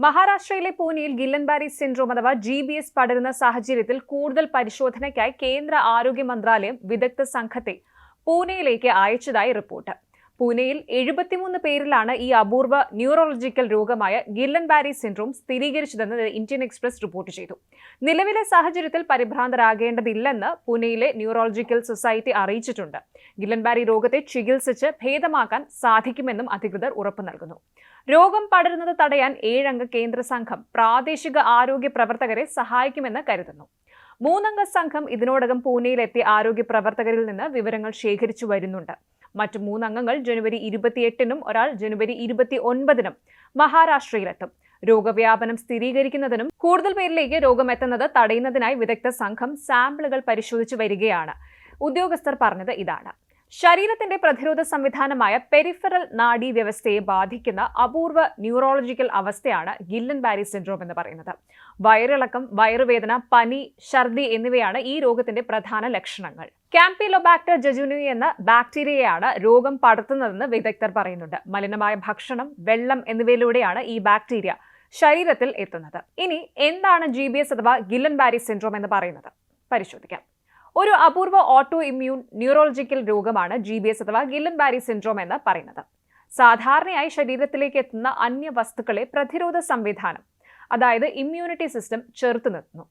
മഹാരാഷ്ട്രയിലെ പൂനെയിൽ ഗില്ലൻ-ബാരി സിൻഡ്രോം അഥവാ GBS പടരുന്ന സാഹചര്യത്തിൽ കൂടുതൽ പരിശോധനയ്ക്കായി കേന്ദ്ര ആരോഗ്യ മന്ത്രാലയം വിദഗ്ധ സംഘത്തെ പൂനെയിലേക്ക് അയച്ചതായി റിപ്പോർട്ട്. പൂനെയിൽ 73 പേരിലാണ് ഈ അപൂർവ ന്യൂറോളജിക്കൽ രോഗമായ ഗില്ലൻ-ബാരി സിൻഡ്രോം സ്ഥിരീകരിച്ചതെന്ന് ഇന്ത്യൻ എക്സ്പ്രസ് റിപ്പോർട്ട് ചെയ്തു. നിലവിലെ സാഹചര്യത്തിൽ പരിഭ്രാന്തരാകേണ്ടതില്ലെന്ന് പൂനെയിലെ ന്യൂറോളജിക്കൽ സൊസൈറ്റി അറിയിച്ചിട്ടുണ്ട്. ഗില്ലൻ-ബാരി രോഗത്തെ ചികിത്സിച്ച് ഭേദമാക്കാൻ സാധിക്കുമെന്നും അധികൃതർ ഉറപ്പു നൽകുന്നു. രോഗം പടരുന്നത് തടയാൻ 7 അംഗ കേന്ദ്ര സംഘം പ്രാദേശിക ആരോഗ്യ പ്രവർത്തകരെ സഹായിക്കുമെന്ന് കരുതുന്നു. 3 അംഗ സംഘം ഇതിനോടകം പൂനെയിലെത്തിയ ആരോഗ്യ പ്രവർത്തകരിൽ നിന്ന് വിവരങ്ങൾ ശേഖരിച്ചു വരുന്നുണ്ട്. മറ്റു 3 അംഗങ്ങൾ ജനുവരി 28-നും ഒരാൾ ജനുവരി 29-നും മഹാരാഷ്ട്രയിലെത്തും. രോഗവ്യാപനം സ്ഥിരീകരിക്കുന്നതിനും കൂടുതൽ പേരിലേക്ക് രോഗം എത്തുന്നത് തടയുന്നതിനായി വിദഗ്ധ സംഘം സാമ്പിളുകൾ പരിശോധിച്ചു വരികയാണ്. ഉദ്യോഗസ്ഥർ പറഞ്ഞത് ഇതാണ്: ശരീരത്തിന്റെ പ്രതിരോധ സംവിധാനമായ പെരിഫറൽ നാഡീ വ്യവസ്ഥയെ ബാധിക്കുന്ന അപൂർവ ന്യൂറോളജിക്കൽ അവസ്ഥയാണ് ഗില്ലൻ-ബാരി സിൻഡ്രോം എന്ന് പറയുന്നത്. വയറിളക്കം, വയറുവേദന, പനി, ഛർദി എന്നിവയാണ് ഈ രോഗത്തിന്റെ പ്രധാന ലക്ഷണങ്ങൾ. കാംപിലോബാക്ടർ ജെജുനി എന്ന ബാക്ടീരിയയാണ് രോഗം പടർത്തുന്നതെന്ന് വിദഗ്ധർ പറയുന്നുണ്ട്. മലിനമായ ഭക്ഷണം, വെള്ളം എന്നിവയിലൂടെയാണ് ഈ ബാക്ടീരിയ ശരീരത്തിൽ എത്തുന്നത്. ഇനി എന്താണ് GBS അഥവാ ഗില്ലൻ-ബാരി സിൻഡ്രോം എന്ന് പറയുന്നത് പരിശോധിക്കാം. ഒരു അപൂർവ ഓട്ടോ ഇമ്മ്യൂൺ ന്യൂറോളജിക്കൽ രോഗമാണ് GBS അഥവാ ഗില്ലൻ-ബാരി സിൻഡ്രോം എന്ന് പറയുന്നത്. സാധാരണയായി ശരീരത്തിലേക്ക് എത്തുന്ന അന്യ വസ്തുക്കളെ പ്രതിരോധ സംവിധാനം, അതായത് ഇമ്മ്യൂണിറ്റി സിസ്റ്റം ചെറുത്തു നിർത്തുന്നു.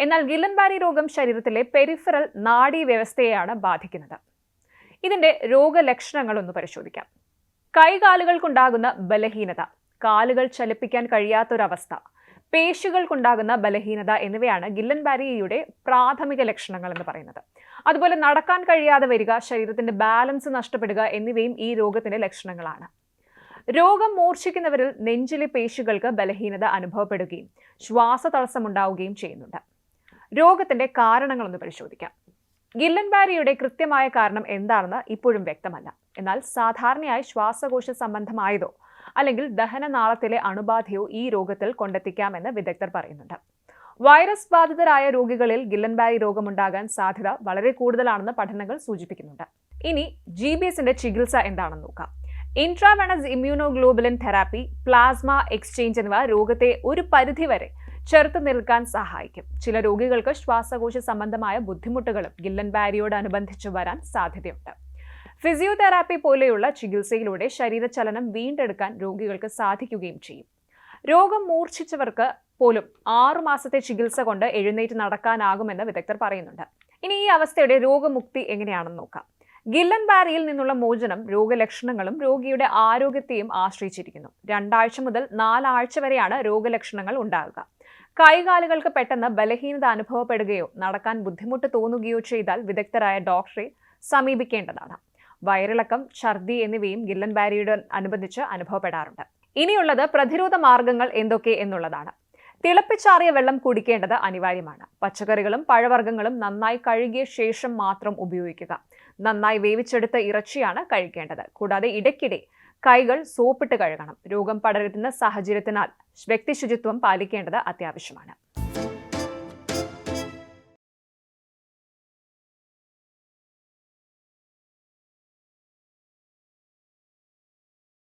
എന്നാൽ ഗില്ലൻ-ബാരി രോഗം ശരീരത്തിലെ പെരിഫറൽ നാഡീ വ്യവസ്ഥയെയാണ് ബാധിക്കുന്നത്. ഇതിന്റെ രോഗലക്ഷണങ്ങളൊന്ന് പരിശോധിക്കാം. കൈകാലുകൾക്കുണ്ടാകുന്ന ബലഹീനത, കാലുകൾ ചലിപ്പിക്കാൻ കഴിയാത്തൊരവസ്ഥ, പേശികൾക്കുണ്ടാകുന്ന ബലഹീനത എന്നിവയാണ് ഗില്ലൻ-ബാരിയുടെ പ്രാഥമിക ലക്ഷണങ്ങൾ എന്ന് പറയുന്നത്. അതുപോലെ നടക്കാൻ കഴിയാതെ വരിക, ശരീരത്തിന്റെ ബാലൻസ് നഷ്ടപ്പെടുക എന്നിവയും ഈ രോഗത്തിന്റെ ലക്ഷണങ്ങളാണ്. രോഗം മൂർച്ഛിക്കുന്നവരിൽ നെഞ്ചിലെ പേശികൾക്ക് ബലഹീനത അനുഭവപ്പെടുകയും ശ്വാസതടസ്സമുണ്ടാവുകയും ചെയ്യുന്നുണ്ട്. രോഗത്തിന്റെ കാരണങ്ങളൊന്ന് പരിശോധിക്കാം. ഗില്ലൻ-ബാരിയുടെ കൃത്യമായ കാരണം എന്താണെന്ന് ഇപ്പോഴും വ്യക്തമല്ല. എന്നാൽ സാധാരണയായി ശ്വാസകോശ സംബന്ധമായതോ അല്ലെങ്കിൽ ദഹനനാളത്തിലെ അണുബാധയോ ഈ രോഗത്തിൽ കൊണ്ടെത്തിക്കാമെന്ന് വിദഗ്ധർ പറയുന്നുണ്ട്. വൈറസ് ബാധിതരായ രോഗികളിൽ ഗില്ലൻ-ബാരി രോഗമുണ്ടാകാൻ സാധ്യത വളരെ കൂടുതലാണെന്ന് പഠനങ്ങൾ സൂചിപ്പിക്കുന്നുണ്ട്. ഇനി GBSന്റെ ചികിത്സ എന്താണെന്ന് നോക്കാം. Intravenous immunoglobulin therapy, plasma exchange എന്നിവ രോഗത്തെ ഒരു പരിധിവരെ ചെറുത്തു നിൽക്കാൻ സഹായിക്കും. ചില രോഗികൾക്ക് ശ്വാസകോശ സംബന്ധമായ ബുദ്ധിമുട്ടുകളും ഗില്ലൻ-ബാരിയോടനുബന്ധിച്ച് വരാൻ സാധ്യതയുണ്ട്. ഫിസിയോതെറാപ്പി പോലെയുള്ള ചികിത്സയിലൂടെ ശരീരചലനം വീണ്ടെടുക്കാൻ രോഗികൾക്ക് സാധിക്കുകയും ചെയ്യും. രോഗം മൂർച്ഛിച്ചവർക്ക് പോലും 6 മാസത്തെ ചികിത്സ കൊണ്ട് എഴുന്നേറ്റ് നടക്കാനാകുമെന്ന് വിദഗ്ധർ പറയുന്നുണ്ട്. ഇനി ഈ അവസ്ഥയുടെ രോഗമുക്തി എങ്ങനെയാണെന്ന് നോക്കാം. ഗില്ലൻ-ബാരിയിൽ നിന്നുള്ള മോചനം രോഗലക്ഷണങ്ങളും രോഗിയുടെ ആരോഗ്യത്തെയും ആശ്രയിച്ചിരിക്കുന്നു. 2 ആഴ്ച മുതൽ 4 ആഴ്ച വരെയാണ് രോഗലക്ഷണങ്ങൾ ഉണ്ടാകുക. കൈകാലുകൾക്ക് പെട്ടെന്ന് ബലഹീനത അനുഭവപ്പെടുകയോ നടക്കാൻ ബുദ്ധിമുട്ട് തോന്നുകയോ ചെയ്താൽ വിദഗ്ധരായ ഡോക്ടറെ സമീപിക്കേണ്ടതാണ്. വയറിളക്കം, ഛർദി എന്നിവയും ഗില്ലൻ-ബാരിയോട് അനുബന്ധിച്ച് അനുഭവപ്പെടാറുണ്ട്. ഇനിയുള്ളത് പ്രതിരോധ മാർഗങ്ങൾ എന്തൊക്കെ എന്നുള്ളതാണ്. തിളപ്പിച്ചാറിയ വെള്ളം കുടിക്കേണ്ടത് അനിവാര്യമാണ്. പച്ചക്കറികളും പഴവർഗ്ഗങ്ങളും നന്നായി കഴുകിയ ശേഷം മാത്രം ഉപയോഗിക്കുക. നന്നായി വേവിച്ചെടുത്ത ഇറച്ചിയാണ് കഴിക്കേണ്ടത്. കൂടാതെ ഇടയ്ക്കിടെ കൈകൾ സോപ്പിട്ട് കഴുകണം. രോഗം പടരുന്ന സാഹചര്യത്തിനാൽ വ്യക്തി ശുചിത്വം പാലിക്കേണ്ടത് അത്യാവശ്യമാണ്.